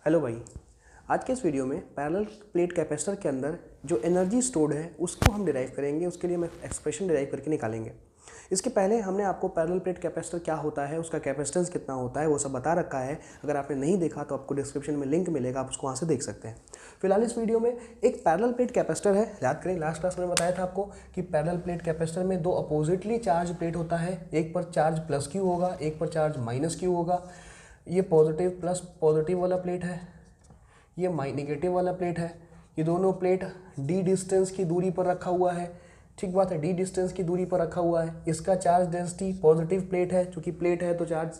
Hello भाई। आज के इस वीडियो में पैरेलल प्लेट कैपेसिटर के अंदर जो एनर्जी स्टोर्ड है उसको हम डिराइव करेंगे। उसके लिए हम एक्सप्रेशन डिराइव करके निकालेंगे। इसके पहले हमने आपको पैरेलल प्लेट कैपेसिटर क्या होता है, उसका कैपेसिटेंस कितना होता है, वो सब बता रखा है। अगर आपने नहीं देखा तो आपको डिस्क्रिप्शन में लिंक मिलेगा, आप उसको वहाँ से देख सकते हैं। फिलहाल इस वीडियो में एक पैरेलल प्लेट कैपेसिटर है। याद करें, लास्ट क्लास में बताया था आपको कि पैरेलल प्लेट कैपेसिटर में दो अपोजिटली चार्ज प्लेट होता है। एक पर चार्ज प्लस क्यू होगा, एक पर चार्ज माइनस क्यू होगा। ये पॉजिटिव प्लस पॉजिटिव वाला प्लेट है, ये नेगेटिव वाला प्लेट है। ये दोनों प्लेट डी डिस्टेंस की दूरी पर रखा हुआ है। ठीक बात है, डी डिस्टेंस की दूरी पर रखा हुआ है। इसका चार्ज डेंसिटी पॉजिटिव प्लेट है, चूंकि प्लेट है तो चार्ज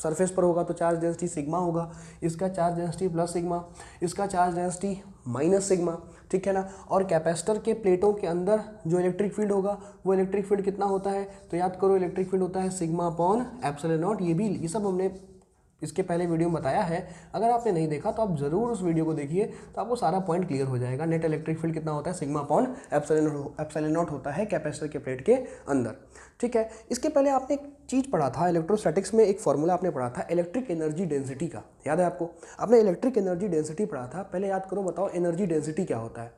सरफेस पर होगा तो चार्ज डेंसिटी सिग्मा होगा। इसका चार्ज डेंसिटी प्लस सिग्मा, इसका चार्ज डेंसिटी माइनस सिग्मा। ठीक है ना। और कैपेसिटर के प्लेटों के अंदर जो इलेक्ट्रिक फील्ड होगा वो इलेक्ट्रिक फील्ड कितना होता है, तो याद करो इलेक्ट्रिक फील्ड होता है सिग्मा अपॉन एप्सिलॉन नॉट। ये सब हमने इसके पहले वीडियो में बताया है। अगर आपने नहीं देखा तो आप ज़रूर उस वीडियो को देखिए, तो आपको सारा पॉइंट क्लियर हो जाएगा। नेट इलेक्ट्रिक फील्ड कितना होता है, सिग्मा अपॉन एप्सिलॉन नॉट होता है कैपेसिटर के प्लेट के अंदर। ठीक है। इसके पहले आपने एक चीज़ पढ़ा था इलेक्ट्रोस्टैटिक्स में, एक फॉर्मूला आपने पढ़ा था इलेक्ट्रिक एनर्जी डेंसिटी का। याद है आपको? आपने इलेक्ट्रिक एनर्जी डेंसिटी पढ़ा था। पहले याद करो, बताओ एनर्जी डेंसिटी क्या होता है।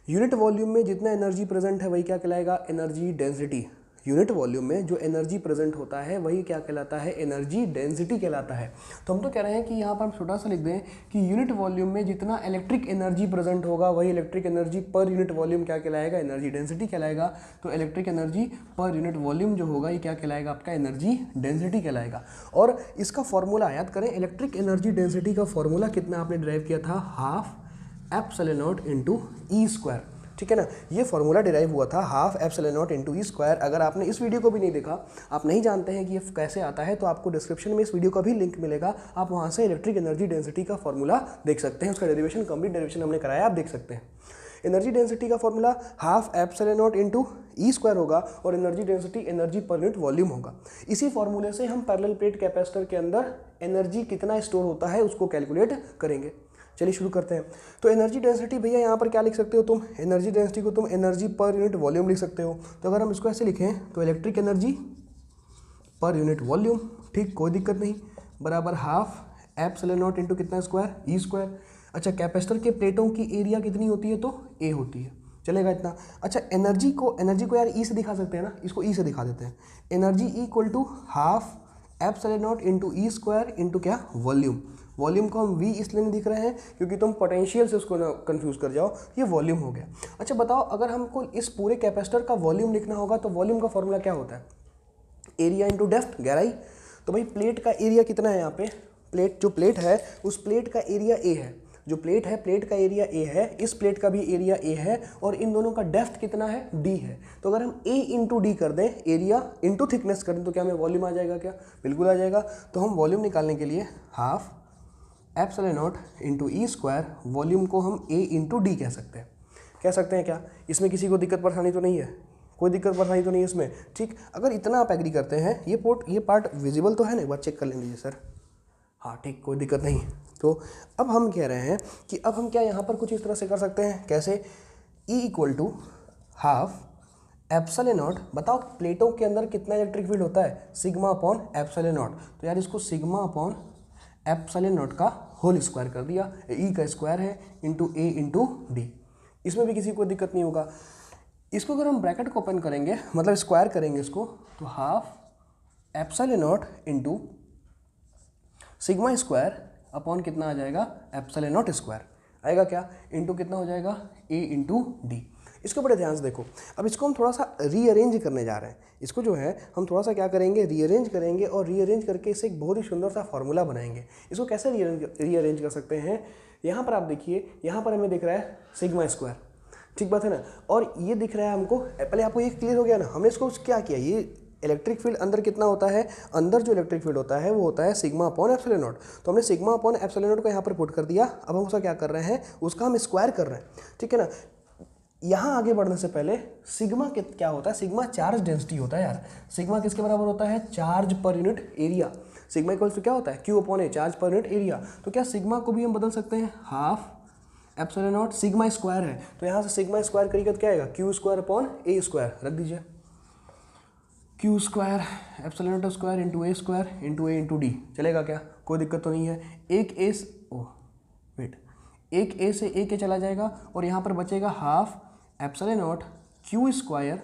यूनिट वॉल्यूम में जितना एनर्जी प्रेजेंट है वही क्या कहलाएगा, एनर्जी डेंसिटी। यूनिट वॉल्यूम में जो एनर्जी प्रेजेंट होता है वही क्या कहलाता है, एनर्जी डेंसिटी कहलाता है। तो हम तो कह रहे हैं कि यहाँ पर हम छोटा सा लिख दें कि यूनिट वॉल्यूम में जितना इलेक्ट्रिक एनर्जी प्रेजेंट होगा वही electric energy per unit volume क्या कहलाएगा, एनर्जी डेंसिटी कहलाएगा। तो electric energy per unit volume जो होगा ये क्या कहलाएगा, आपका एनर्जी डेंसिटी कहलाएगा। और इसका फॉर्मूला याद करें, इलेक्ट्रिक एनर्जी डेंसिटी का फॉर्मूला कितना आपने ड्राइव किया था, half epsilon naught into E square. ठीक है ना। ये फॉर्मूला डिराइव हुआ था half epsilon naught into E square. अगर आपने इस वीडियो को भी नहीं देखा, आप नहीं जानते हैं कि ये कैसे आता है, तो आपको डिस्क्रिप्शन में इस वीडियो का भी लिंक मिलेगा। आप वहाँ से इलेक्ट्रिक एनर्जी डेंसिटी का फॉर्मूला देख सकते हैं। उसका डेरिवेशन, कंप्लीट डेरिवेशन हमने कराया, आप देख सकते हैं। एनर्जी डेंसिटी का formula half epsilon naught into E square होगा और energy density energy per unit volume होगा। इसी फॉर्मूले से हम पैरेलल प्लेट कैपेसिटर के अंदर एनर्जी कितना स्टोर होता है उसको कैलकुलेट करेंगे। चलिए शुरू करते हैं। तो एनर्जी डेंसिटी भैया यहाँ पर क्या लिख सकते हो तुम, एनर्जी डेंसिटी को तुम एनर्जी पर यूनिट वॉल्यूम लिख सकते हो। तो अगर हम इसको ऐसे लिखें तो electric energy per unit volume, ठीक, कोई दिक्कत नहीं, बराबर हाफ एप्सिलॉन नॉट इंटू कितना स्क्वायर, ई स्क्वायर। अच्छा, कैपेसिटर के प्लेटों की एरिया कितनी होती है, तो ए होती है, चलेगा इतना। अच्छा, एनर्जी को यार ई से दिखा सकते हैं ना, इसको ई से दिखा देते हैं। Energy equal to half epsilon naught into E square into क्या, वॉल्यूम। वॉल्यूम को हम वी इसलिए नहीं दिख रहे हैं क्योंकि तुम पोटेंशियल से उसको ना कंफ्यूज कर जाओ, ये वॉल्यूम हो गया। अच्छा बताओ, अगर हमको इस पूरे कैपेसिटर का वॉल्यूम लिखना होगा तो वॉल्यूम का फॉर्मूला क्या होता है, एरिया इंटू डेप्थ, गहराई। तो भाई प्लेट का एरिया कितना है यहाँ पे, जो प्लेट है उस प्लेट का एरिया ए है। जो प्लेट है, प्लेट का एरिया ए है, इस प्लेट का भी एरिया ए है और इन दोनों का डेप्थ कितना है, डी है। तो अगर हम ए इंटू डी कर दें, एरिया इंटू थिकनेस कर दें, तो क्या हमें वॉल्यूम आ जाएगा, क्या बिल्कुल आ जाएगा। तो हम वॉल्यूम निकालने के लिए half epsilon naught into E square, volume को हम ए इंटू डी कह सकते हैं क्या, इसमें किसी को दिक्कत परेशानी तो नहीं है, कोई दिक्कत परेशानी तो नहीं है इसमें, ठीक। अगर इतना आप एग्री करते हैं, ये पार्ट विजिबल तो है ना, एक बार चेक कर लेंगे सर, हाँ ठीक, कोई दिक्कत नहीं। तो अब हम कह रहे हैं कि अब हम क्या यहाँ पर कुछ इस तरह से कर सकते हैं, कैसे, E equal to half epsilon naught, बताओ प्लेटों के अंदर कितना इलेक्ट्रिक फील्ड होता है, सिग्मा अपॉन एप्सिलॉन नॉट। तो यार इसको सिग्मा अपॉन एप्सिलॉन नॉट का होल स्क्वायर कर दिया, ई का स्क्वायर है इंटू ए इंटू डी, इसमें भी किसी को दिक्कत नहीं होगा। इसको अगर हम ब्रैकेट को ओपन करेंगे, मतलब स्क्वायर करेंगे इसको, तो half epsilon naught into sigma square upon कितना आ जाएगा, एप्सिलॉन नॉट स्क्वायर आएगा क्या, इंटू कितना हो जाएगा, ए इंटू डी। इसको बड़े ध्यान से देखो। अब इसको हम थोड़ा सा रीअरेंज करने जा रहे हैं। इसको जो है हम थोड़ा सा क्या करेंगे, रीअरेंज करेंगे और रीअरेंज करके इसे एक बहुत ही सुंदर सा फॉर्मूला बनाएंगे। इसको कैसे रीअरेंज कर सकते हैं, यहाँ पर आप देखिए, यहाँ पर हमें दिख रहा है सिग्मा स्क्वायर, ठीक बात है ना, और ये दिख रहा है हमको, पहले आपको ये क्लियर हो गया ना, हमने इसको क्या किया, ये इलेक्ट्रिक फील्ड अंदर कितना होता है, अंदर जो इलेक्ट्रिक फील्ड होता है वो होता है सिग्मा अपॉन एप्सिलॉन नॉट। तो हमने सिग्मा अपॉन एप्सिलॉन नॉट को यहाँ पर पुट कर दिया। अब हम उसका क्या कर रहे हैं, उसका हम स्क्वायर कर रहे हैं, ठीक है ना। यहाँ आगे बढ़ने से पहले सिग्मा क्या होता है, सिग्मा चार्ज डेंसिटी होता है यार। सिग्मा किसके बराबर होता है, charge per unit area. Sigma equals to क्या होता है, Q upon A, charge per unit area. तो क्या सिग्मा को भी हम बदल सकते हैं, half epsilon naught, sigma square है तो यहाँ से सिग्मा स्क्वायर करिएगा तो क्या आएगा, क्यू स्क्वायर अपॉन ए स्क्वायर, रख दीजिए, Q square epsilon not square into A into D, चलेगा क्या, कोई दिक्कत तो नहीं है। एक ए, एक ए से ए के चला जाएगा और यहाँ पर बचेगा half epsilon not Q square.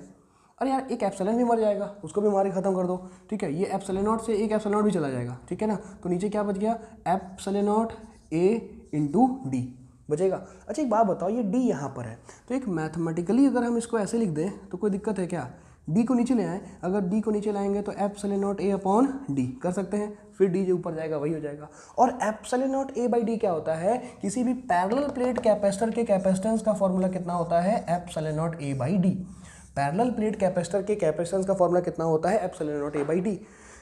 अरे यार एक एप्सिलॉन भी मर जाएगा, उसको भी मार के खत्म कर दो, ठीक है। ये एप्सिलॉन नॉट से एक एप्सिलॉन नॉट भी चला जाएगा, ठीक है ना। तो नीचे क्या बच गया, epsilon not a into D बचेगा। अच्छा एक बात बताओ, ये डी यहाँ पर है तो एक मैथमेटिकली अगर हम इसको ऐसे लिख दें तो कोई दिक्कत है क्या? डी को नीचे ले आए, अगर डी को नीचे लाएंगे तो epsilon not a upon D कर सकते हैं, फिर डी जो ऊपर जाएगा वही हो जाएगा। और epsilon not a by D क्या होता है, किसी भी पैरेलल प्लेट कैपेसिटर के कैपेसिटेंस का फॉर्मूला कितना होता है, epsilon not a by D. Parallel plate capacitor के कैपेसिटेंस का फॉर्मूला कितना होता है, epsilon not a by D.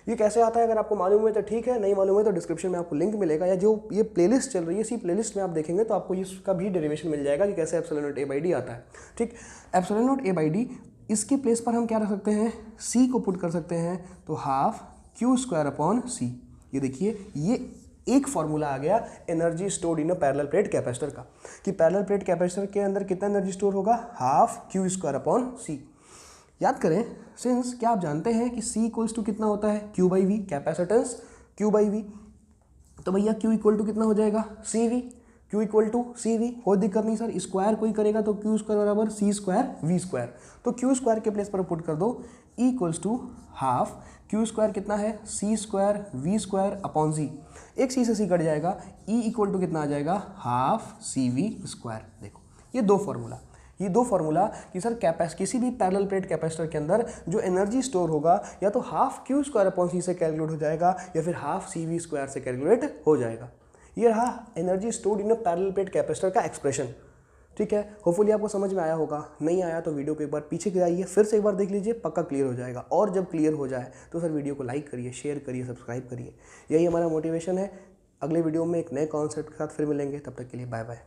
ये कैसे आता है, अगर आपको मालूम है तो ठीक है, नहीं मालूम है तो डिस्क्रिप्शन में आपको लिंक मिलेगा, या जो ये प्लेलिस्ट चल रही है इसी प्लेलिस्ट में आप देखेंगे तो आपको इसका भी डेरिवेशन मिल जाएगा कि कैसे epsilon not a by D आता है, ठीक। Epsilon not a by D, इसके प्लेस पर हम क्या रख सकते हैं, सी को पुट कर सकते हैं, तो हाफ क्यू स्क्वायर अपॉन सी। ये देखिए ये एक फॉर्मूला आ गया energy stored in a parallel plate capacitor का, कि पैरेलल प्लेट कैपेसिटर के अंदर कितना एनर्जी स्टोर होगा, हाफ क्यू स्क्वायर अपॉन सी। याद करें, सिंस क्या आप जानते हैं कि C इक्वल्स टू कितना होता है, Q by V, capacitance Q by V, तो भैया Q इक्वल टू कितना हो जाएगा, C V. Q equal to C V, कोई दिक्कत नहीं सर, स्क्वायर कोई करेगा तो Q स्क्वायर बराबर सी स्क्वायर वी स्क्वायर, तो Q स्क्वायर के प्लेस पर पुट कर दो, E equals to half Q square कितना है, C square V square upon जी, एक सी से सी कट जाएगा, E इक्वल टू कितना आ जाएगा, हाफ सी वी स्क्वायर। देखो ये दो फार्मूला कि सर किसी भी पैरेलल प्लेट कैपेसिटर के अंदर जो एनर्जी स्टोर होगा या तो हाफ क्यू स्क्वायर अपॉन सी से कैलकुलेट हो जाएगा या फिर हाफ सी वी स्क्वायर से कैलकुलेट हो जाएगा। ये रहा energy stored in a parallel plate capacitor का एक्सप्रेशन, ठीक है। होपफुली आपको समझ में आया होगा, नहीं आया तो वीडियो को एक बार पीछे गिराइए, फिर से एक बार देख लीजिए, पक्का क्लियर हो जाएगा। और जब क्लियर हो जाए तो सर वीडियो को लाइक करिए, शेयर करिए, सब्सक्राइब करिए, यही हमारा मोटिवेशन है। अगले वीडियो में एक नए कॉन्सेप्ट के साथ फिर मिलेंगे, तब तक के लिए बाय बाय।